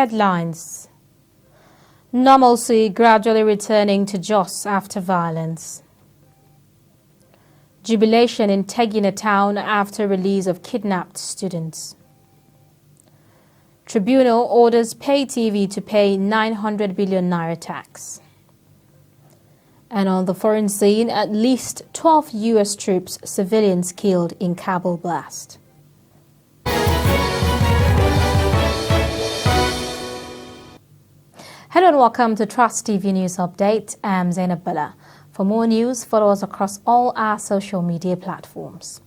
Headlines. Normalcy gradually returning to Jos after violence. Jubilation in Tegina town after release of kidnapped students. Tribunal orders pay TV to pay 900 billion naira tax. And on the foreign scene, at least 12 U.S. troops, civilians killed in Kabul blast. Hello and welcome to Trust TV News Update. I'm Zainab Bala. For more news, follow us across all our social media platforms.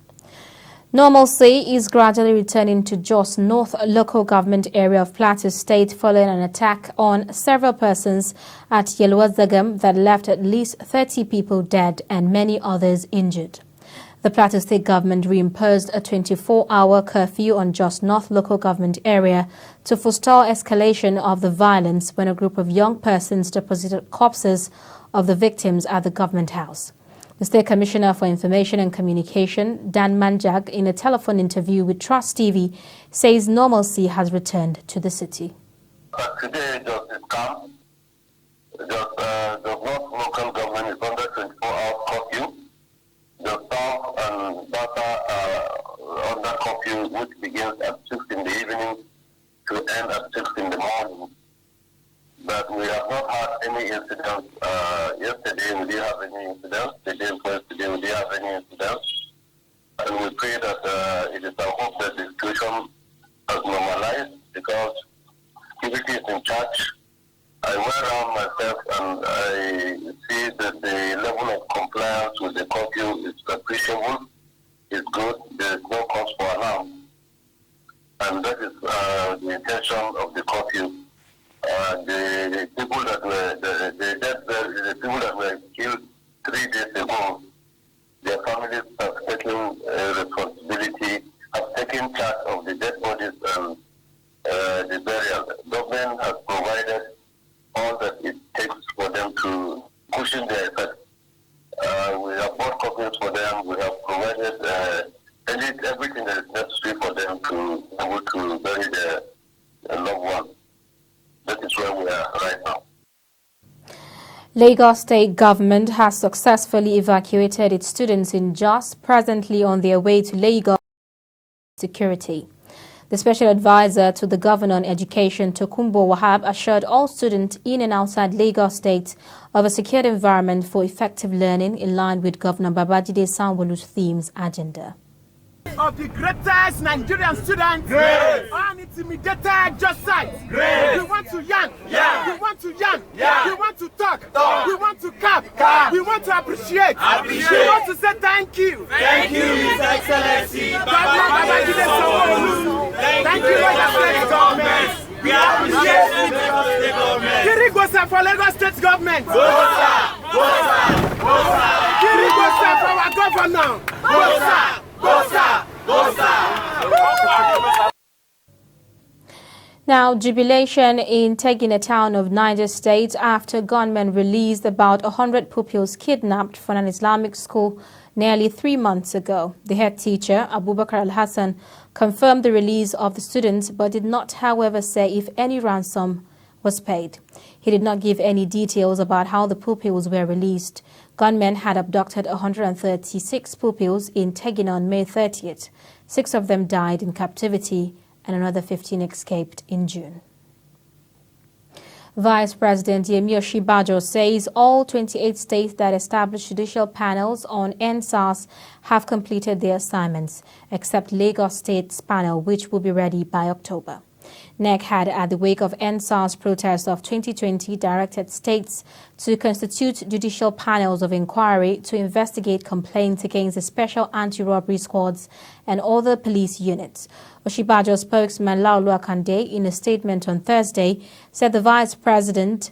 Normalcy is gradually returning to Jos North local government area of Plateau State following an attack on several persons at Yelwa Zangam that left at least 30 people dead and many others injured. The Plateau State government reimposed a 24-hour curfew on Jos North local government area to forestall escalation of the violence when a group of young persons deposited corpses of the victims at the government house. The State Commissioner for Information and Communication, Dan Manjak, in a telephone interview with Trust TV, says normalcy has returned to the city. Today, Jos is calm. The North local government is under 24-hour curfew. The South and Bata are under curfew, which begins at 6 in the evening to end at 6 in the morning. But we have not had any incidents. Yesterday we didn't have any incidents. The day before yesterday we didn't have any incidents. And we pray that it is our hope that the situation has normalized because security is in charge. I went around myself and I see that the level of compliance with the curfew is appreciable, is good, there is no cause for alarm. And that is the intention of the curfew. The people that were the people that were killed 3 days ago, their families have taken responsibility, have taken charge of the dead bodies and the burial. Government has provided all that it takes for them to cushion their effects. We have bought copies for them. We have provided everything that is necessary for them to be able to bury their loved ones. That is where we are right now. Lagos State government has successfully evacuated its students in Jos, presently on their way to Lagos security. The special advisor to the governor on education, Tokunbo Wahab, assured all students in and outside Lagos State of a secured environment for effective learning in line with Governor Babajide Sanwo-Olu's themes agenda. Of the greatest Nigerian students, unintimidated just sight. We want to yarn, we want to yarn, we want to talk, we want to cap, we want to appreciate. We want to say thank you. Thank you, His Excellency. Thank you, Lagos State government. We appreciate Lagos State government. Kirigosa for Lagos State government. Bosa, Bosa, Bosa. Kirigosa for our governor. Bosa, Bosa, Bosa. Now, jubilation in Tegina town of Niger State after gunmen released about 100 pupils kidnapped from an Islamic school nearly 3 months ago. The head teacher, Abubakar Al-Hassan, confirmed the release of the students but did not, however, say if any ransom was paid. He did not give any details about how the pupils were released. Gunmen had abducted 136 pupils in Tegina on May 30th. 6 of them died in captivity and another 15 escaped in June. Vice President Yemi Bajo says all 28 states that established judicial panels on NSAS have completed their assignments, except Lagos State's panel, which will be ready by October. NEC had, at the wake of NSAS protests of 2020, directed states to constitute judicial panels of inquiry to investigate complaints against the special anti-robbery squads and other police units. Oshibajo's spokesman Laolu Akande, in a statement on Thursday, said the vice president,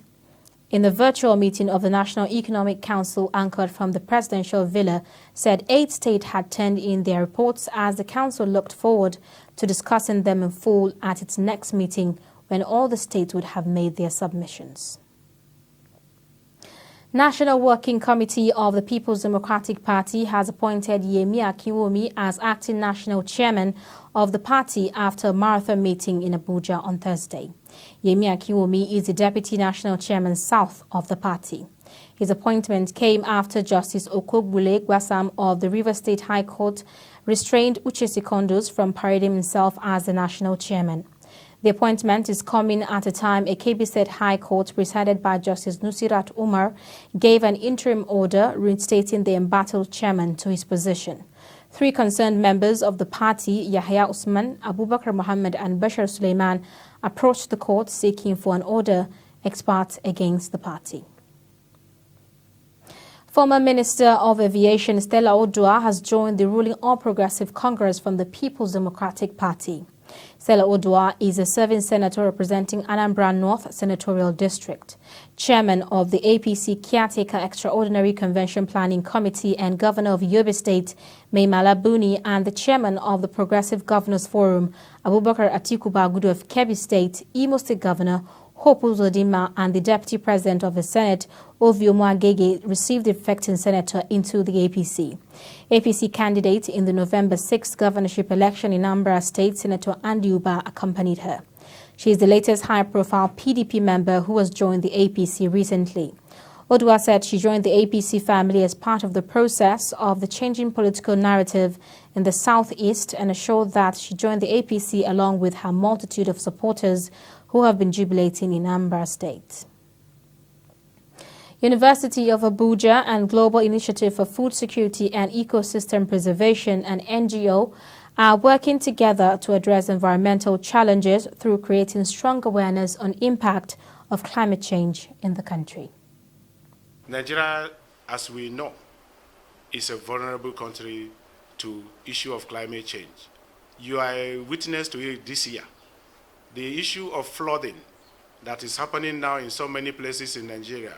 in the virtual meeting of the National Economic Council anchored from the presidential villa, said 8 states had turned in their reports as the council looked forward to discussing them in full at its next meeting when all the states would have made their submissions. National Working Committee of the People's Democratic Party has appointed Yemi as acting national chairman of the party after a marathon meeting in Abuja on Thursday. Yemi Akiwomi is the Deputy National Chairman South of the party. His appointment came after Justice Okogbule Gwasam of the Rivers State High Court restrained Uche Secondus from parading himself as the national chairman. The appointment is coming at a time a Kebbi State High Court presided by Justice Nusirat Umar gave an interim order reinstating the embattled chairman to his position. 3 concerned members of the party, Yahya Usman, Abubakar Mohammed and Bashar Suleiman, approached the court seeking for an order ex parte against the party. Former Minister of Aviation Stella Odua has joined the ruling All Progressive Congress from the People's Democratic Party. Stella Odua is a serving senator representing Anambra North Senatorial District, chairman of the APC Caretaker Extraordinary Convention Planning Committee and governor of Yobe State, Mai Mala Buni, and the chairman of the Progressive Governors Forum, Abubakar Atiku Bagudu of Kebbi State, Imo State Governor Hope Uzodinma, and the deputy president of the Senate, Ovio Mwagege, received the defecting senator into the APC. APC candidate in the November 6th governorship election in Anambra State, Senator Andy Uba, accompanied her. She is the latest high-profile PDP member who has joined the APC recently. Odua said she joined the APC family as part of the process of the changing political narrative in the southeast and assured that she joined the APC along with her multitude of supporters who have been jubilating in Anambra State. University of Abuja and Global Initiative for Food Security and Ecosystem Preservation, an NGO, are working together to address environmental challenges through creating strong awareness on impact of climate change in the country. Nigeria, as we know, is a vulnerable country to issue of climate change. You are a witness to it this year. The issue of flooding that is happening now in so many places in Nigeria.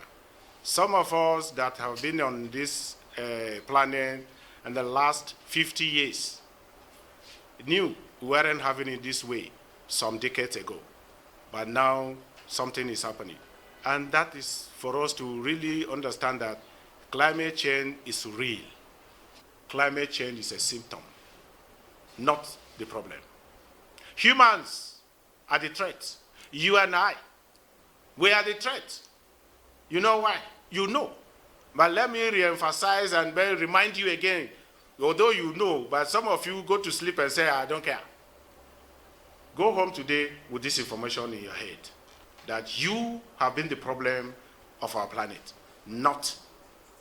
Some of us that have been on this planet in the last 50 years knew we weren't having it this way some decades ago. But now something is happening. And that is for us to really understand that climate change is real. Climate change is a symptom, not the problem. Humans are the threat. You and I, we are the threat. You know why? You know. But let me re-emphasize and remind you again, although you know, but some of you go to sleep and say, I don't care. Go home today with this information in your head, that you have been the problem of our planet, not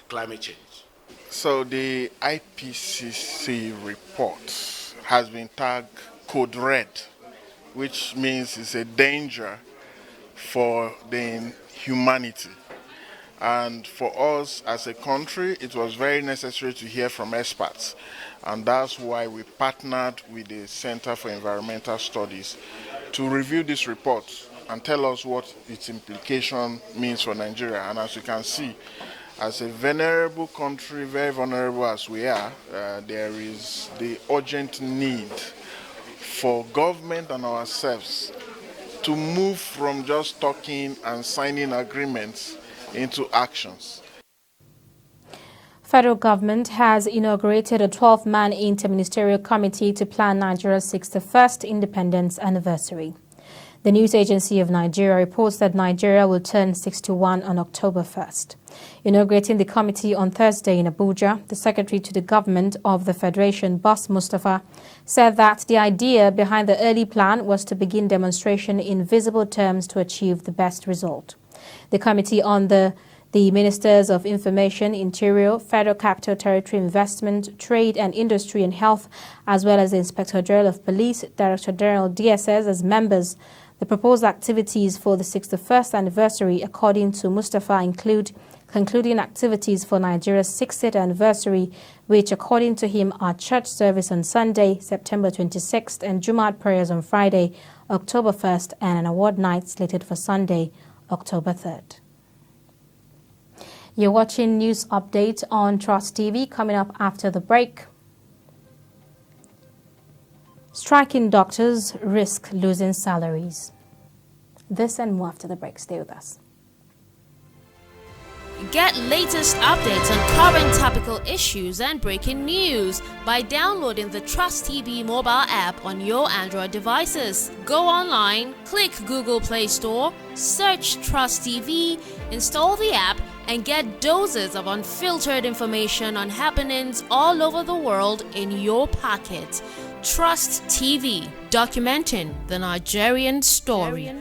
climate change. So the IPCC report has been tagged Code Red, which means it's a danger for the humanity. And for us as a country, it was very necessary to hear from experts. And that's why we partnered with the Center for Environmental Studies to review this report and tell us what its implication means for Nigeria. And as you can see, as a vulnerable country, very vulnerable as we are, there is the urgent need for government and ourselves to move from just talking and signing agreements into actions. Federal government has inaugurated a 12-man interministerial committee to plan Nigeria's 61st independence anniversary. The news agency of Nigeria reports that Nigeria will turn 61 on October 1st. Inaugurating the committee on Thursday in Abuja, the secretary to the government of the Federation, Boss Mustafa, said that the idea behind the early plan was to begin demonstration in visible terms to achieve the best result. The committee on the Ministers of Information, Interior, Federal Capital Territory Investment, Trade and Industry and Health, as well as the Inspector General of Police, Director General DSS as members. The proposed activities for the 61st anniversary, according to Mustafa, include concluding activities for Nigeria's 60th anniversary, which, according to him, are church service on Sunday, September 26th, and Jumat prayers on Friday, October 1st, and an award night slated for Sunday, October 3rd. You're watching News Update on Trust TV. Coming up after the break. Striking doctors risk losing salaries. This and more after the break. Stay with us. Get latest updates on current topical issues and breaking news by downloading the Trust TV mobile app on your Android devices. Go online, click Google Play Store, search Trust TV, install the app, and get doses of unfiltered information on happenings all over the world in your pocket. Trust TV, documenting the Nigerian story.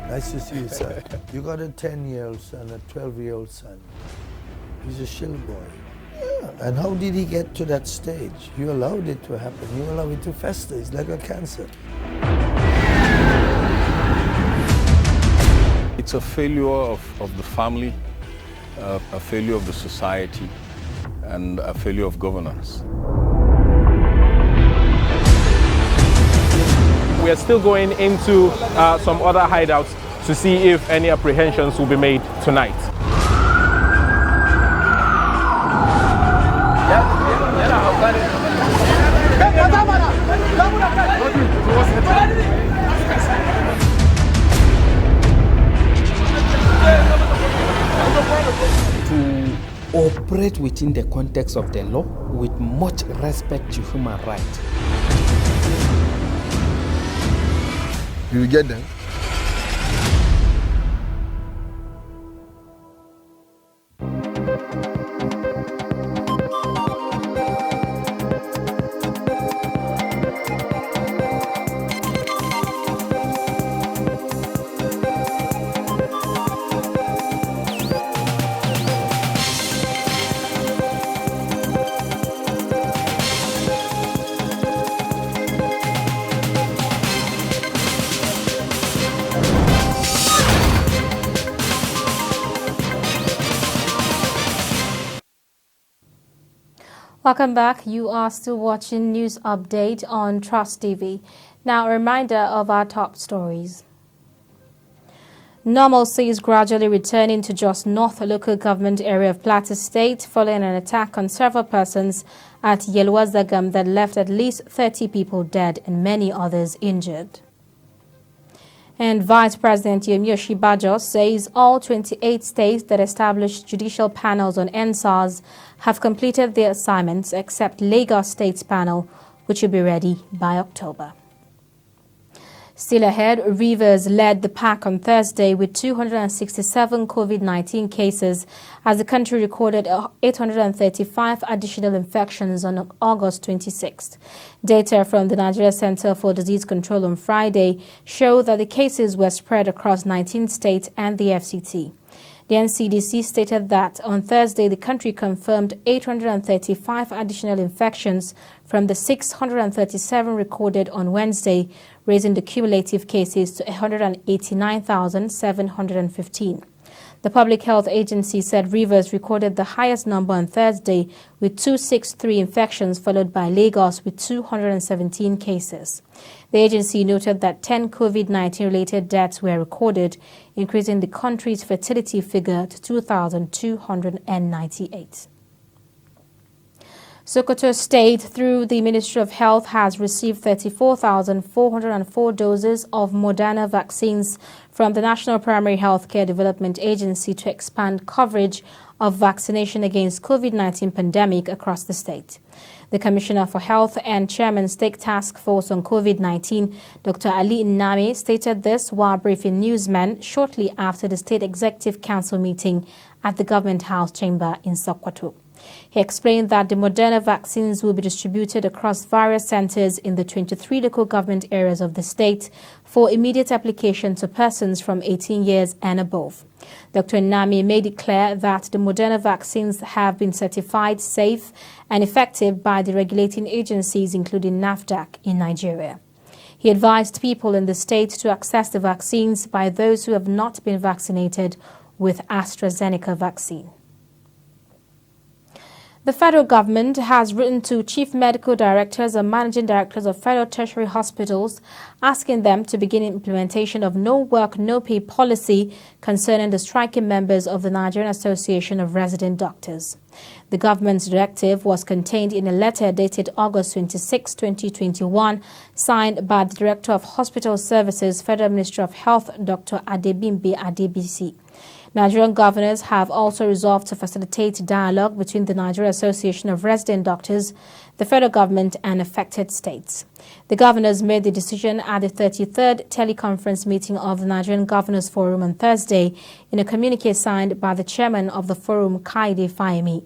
Nice to see you, sir. You got a 10-year-old son, a 12-year-old son. He's a shill boy. Yeah. And how did he get to that stage? You allowed it to happen. You allowed it to fester. It's like a cancer. It's a failure of the family, a failure of the society, and a failure of governance. We are still going into some other hideouts to see if any apprehensions will be made tonight. To operate within the context of the law with much respect to human rights. You will get them. Welcome back. You are still watching News Update on Trust TV. Now, a reminder of our top stories. Normalcy is gradually returning to Jos North local government area of Plateau State following an attack on several persons at Yelwa Zangam that left at least 30 people dead and many others injured. And Vice President Yemi Bajo says all 28 states that established judicial panels on NSAS have completed their assignments except Lagos State's panel, which will be ready by October. Still ahead, Rivers led the pack on Thursday with 267 COVID-19 cases as the country recorded 835 additional infections on August 26th. Data from the Nigeria Center for Disease Control on Friday showed that the cases were spread across 19 states and the FCT. The NCDC stated that on Thursday, the country confirmed 835 additional infections from the 637 recorded on Wednesday, raising the cumulative cases to 189,715. The Public Health Agency said Rivers recorded the highest number on Thursday with 263 infections, followed by Lagos with 217 cases. The agency noted that 10 COVID-19 related deaths were recorded, increasing the country's fertility figure to 2,298. Sokoto State, through the Ministry of Health, has received 34,404 doses of Moderna vaccines from the National Primary Healthcare Development Agency to expand coverage of vaccination against COVID-19 pandemic across the state. The Commissioner for Health and Chairman State Task Force on COVID-19, Dr. Ali Nname, stated this while briefing newsmen shortly after the State Executive Council meeting at the Government House Chamber in Sokoto. He explained that the Moderna vaccines will be distributed across various centers in the 23 local government areas of the state for immediate application to persons from 18 years and above. Dr. Nname made it clear that the Moderna vaccines have been certified safe and effective by the regulating agencies, including NAFDAC, in Nigeria. He advised people in the state to access the vaccines by those who have not been vaccinated with AstraZeneca vaccine. The federal government has written to chief medical directors and managing directors of federal tertiary hospitals asking them to begin implementation of no work, no pay policy concerning the striking members of the Nigerian Association of Resident Doctors. The government's directive was contained in a letter dated August 26, 2021, signed by the Director of Hospital Services, Federal Ministry of Health, Dr. Adebimbe Adebisi. Nigerian governors have also resolved to facilitate dialogue between the Nigerian Association of Resident Doctors, the federal government, and affected states. The governors made the decision at the 33rd teleconference meeting of the Nigerian Governors Forum on Thursday in a communique signed by the chairman of the forum, Kaide Fayemi.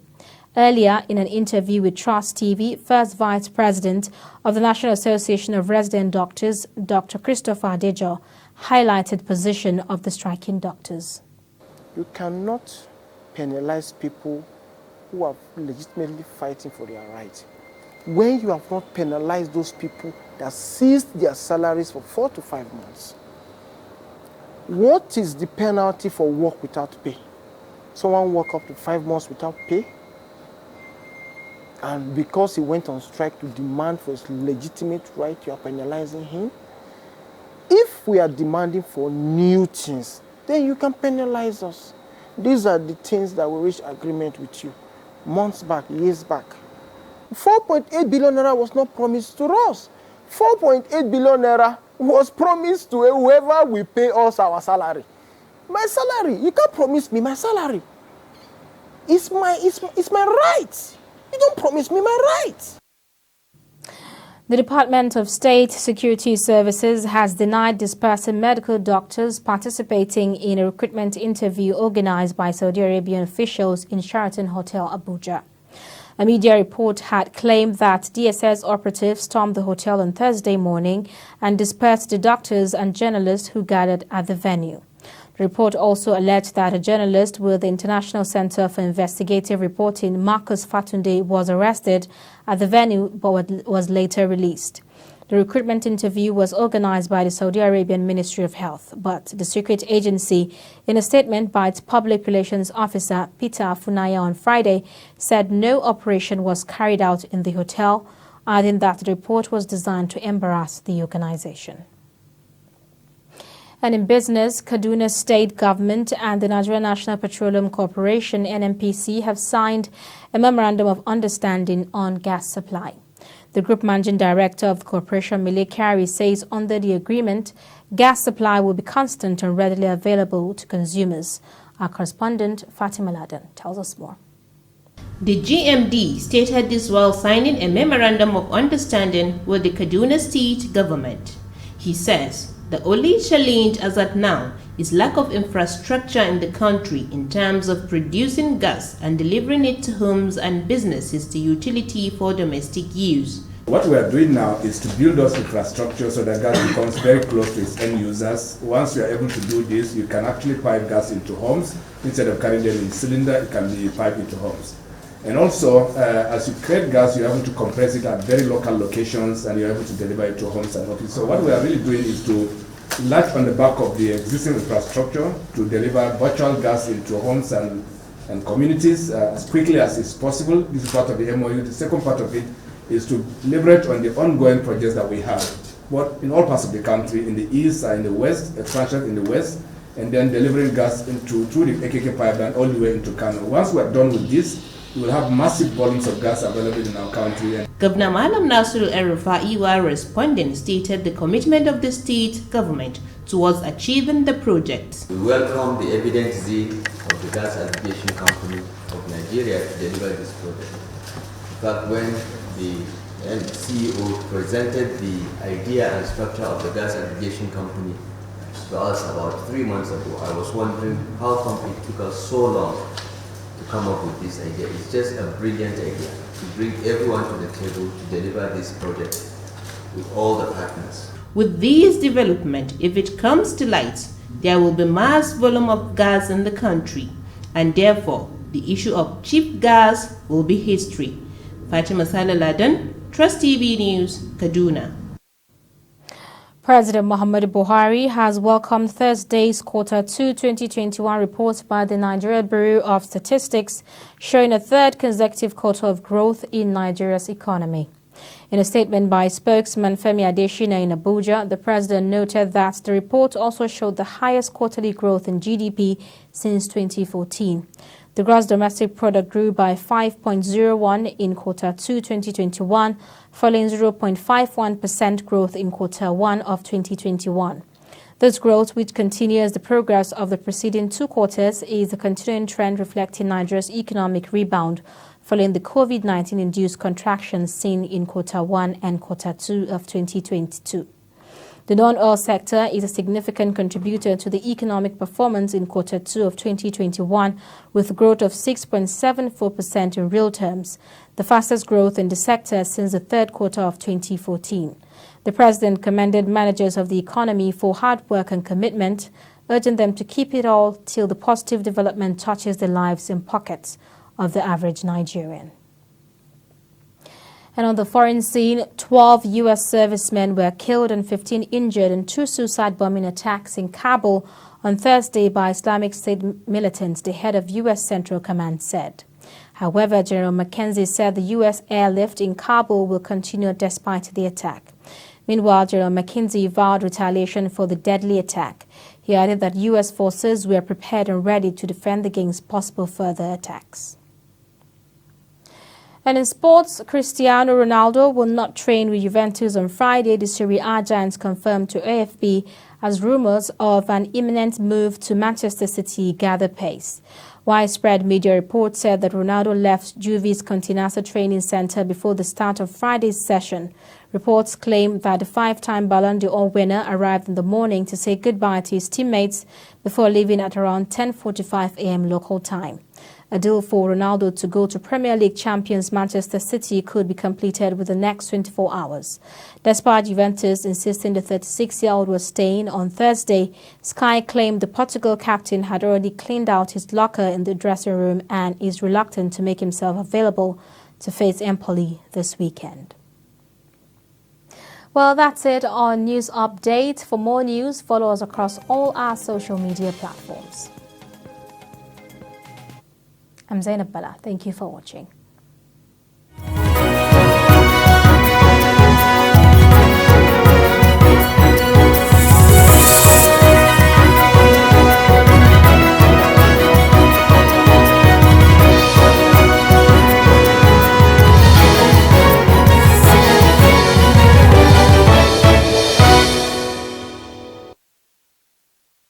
Earlier, in an interview with Trust TV, First Vice President of the National Association of Resident Doctors, Dr. Christopher Adejo, highlighted the position of the striking doctors. You cannot penalize people who are legitimately fighting for their rights when you have not penalized those people that seized their salaries for 4 to 5 months. What is the penalty for work without pay? Someone work up to 5 months without pay, and because he went on strike to demand for his legitimate right, you are penalizing him. If we are demanding for new things, then you can penalize us. These are the things that we reached agreement with you months back, years back. 4.8 billion naira was not promised to us. 4.8 billion naira was promised to whoever will pay us our salary. My salary, you can't promise me my salary. It's my right. You don't promise me my right. The Department of State Security Services has denied dispersing medical doctors participating in a recruitment interview organized by Saudi Arabian officials in Sheraton Hotel, Abuja. A media report had claimed that DSS operatives stormed the hotel on Thursday morning and dispersed the doctors and journalists who gathered at the venue. The report also alleged that a journalist with the International Center for Investigative Reporting, Marcus Fatunde, was arrested at the venue but was later released. The recruitment interview was organized by the Saudi Arabian Ministry of Health, but the secret agency, in a statement by its public relations officer, Peter Afunaya, on Friday, said no operation was carried out in the hotel, adding that the report was designed to embarrass the organization. And in business, Kaduna State Government and the Nigerian National Petroleum Corporation, NNPC, have signed a memorandum of understanding on gas supply. The Group Managing Director of the corporation, Mile Kyari, says under the agreement, gas supply will be constant and readily available to consumers. Our correspondent, Fatima Laden, tells us more. The GMD stated this while signing a memorandum of understanding with the Kaduna State Government. He says, the only challenge as at now is lack of infrastructure in the country in terms of producing gas and delivering it to homes and businesses to utility for domestic use. What we are doing now is to build those infrastructure so that gas becomes very close to its end users. Once you are able to do this, you can actually pipe gas into homes. Instead of carrying them in cylinder, it can be piped into homes. And also, as you create gas, you're able to compress it at very local locations and you're able to deliver it to homes and offices. So what we are really doing is to latch on the back of the existing infrastructure to deliver virtual gas into homes and communities as quickly as is possible. This is part of the MOU. The second part of it is to leverage on the ongoing projects that we have, both in all parts of the country, in the east and in the west, expansion in the west, and then delivering gas through the AKK pipeline all the way into Kano. Once we're done with this, we will have massive volumes of gas available in our country. Governor Malam Nasiru El-Rufai, while responding, stated the commitment of the state government towards achieving the project. We welcome the evident zeal of the gas aggregation company of Nigeria to deliver this project. In fact, when the CEO presented the idea and structure of the gas aggregation company to us about 3 months ago, I was wondering how come it took us so long to come up with this idea. It's just a brilliant idea to bring everyone to the table to deliver this project with all the partners. With these developments, if it comes to light, there will be mass volume of gas in the country, and therefore the issue of cheap gas will be history. Fatima Salaladan, Trust TV News, Kaduna. President Muhammadu Buhari has welcomed Thursday's Q2 2021 report by the Nigerian Bureau of Statistics, showing a third consecutive quarter of growth in Nigeria's economy. In a statement by spokesman Femi Adesina in Abuja, the president noted that the report also showed the highest quarterly growth in GDP since 2014. The gross domestic product grew by 5.01 in Q2 2021, following 0.51% growth in Q1 of 2021. This growth, which continues the progress of the preceding 2 quarters, is a continuing trend reflecting Nigeria's economic rebound following the COVID-19 induced contraction seen in Q1 and Q2 of 2022. The non-oil sector is a significant contributor to the economic performance in Q2 of 2021, with growth of 6.74% in real terms, the fastest growth in the sector since the third quarter of 2014. The president commended managers of the economy for hard work and commitment, urging them to keep it all till the positive development touches the lives and pockets of the average Nigerian. And on the foreign scene, 12 U.S. servicemen were killed and 15 injured in 2 suicide bombing attacks in Kabul on Thursday by Islamic State militants, the head of U.S. Central Command said. However, General McKenzie said the U.S. airlift in Kabul will continue despite the attack. Meanwhile, General McKenzie vowed retaliation for the deadly attack. He added that U.S. forces were prepared and ready to defend against possible further attacks. And in sports, Cristiano Ronaldo will not train with Juventus on Friday, the Serie A giants confirmed to AFP as rumors of an imminent move to Manchester City gather pace. Widespread media reports said that Ronaldo left Juve's Continental Training Center before the start of Friday's session. Reports claim that the 5-time Ballon d'Or winner arrived in the morning to say goodbye to his teammates before leaving at around 10:45 a.m. local time. A deal for Ronaldo to go to Premier League champions Manchester City could be completed within the next 24 hours. Despite Juventus insisting the 36-year-old was staying on Thursday, Sky claimed the Portugal captain had already cleaned out his locker in the dressing room and is reluctant to make himself available to face Empoli this weekend. Well, that's it on News Update. For more news, follow us across all our social media platforms. I'm Zainab Bala. Thank you for watching.